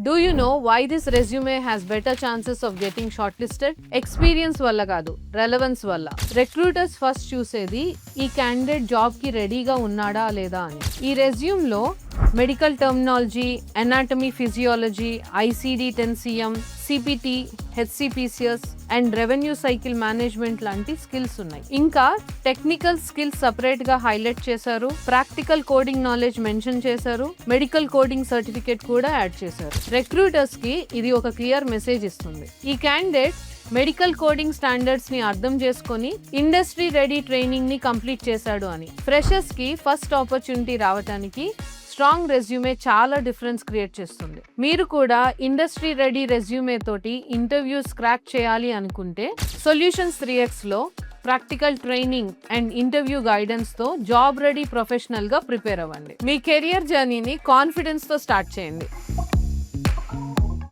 Do you know why this resume has better chances of getting shortlisted? Experience వల్ల కాదు, relevance వల్ల. Recruiters first చూసేది ఈ candidate job కి రెడీగా ఉన్నాడా లేదా అని. ఈ రెజ్యూమ్ లో medical terminology, anatomy, physiology, ICD-10 CPT, HCPCS and revenue cycle management లాంటి స్కిల్స్ ఉన్నాయి. ఇంకా టెక్నికల్ స్కిల్స్ సపరేట్ గా హైలైట్ చేశారు, ప్రాక్టికల్ కోడింగ్ నాలెడ్జ్ మెన్షన్ చేశారు, మెడికల్ కోడింగ్ సర్టిఫికేట్ కూడా యాడ్ చేశారు. రిక్రూటర్స్ కి ఇది ఒక క్లియర్ మెసేజ్ ఇస్తుంది. ఈ క్యాండిడేట్ మెడికల్ కోడింగ్ స్టాండర్డ్స్ ని అర్థం చేసుకొని ఇండస్ట్రీ రెడీ ట్రైనింగ్ ని కంప్లీట్ చేశాడు అని. ఫ్రెషర్స్ కి ఫస్ట్ ఆపర్చునిటీ రావడానికి స్ట్రాంగ్ రెజ్యూమే చాలా డిఫరెన్స్ క్రియేట్ చేస్తుంది. మీరు కూడా ఇండస్ట్రీ రెడీ రెజ్యూమే తోటి ఇంటర్వ్యూస్ క్రాక్ చేయాలి అనుకుంటే సొల్యూషన్స్ 3x లో practical training and interview guidance తో జాబ్ రెడీ ప్రొఫెషనల్ గా ప్రిపేర్ అవ్వండి. మీ కెరియర్ జర్నీని కాన్ఫిడెన్స్ తో స్టార్ట్ చేయండి.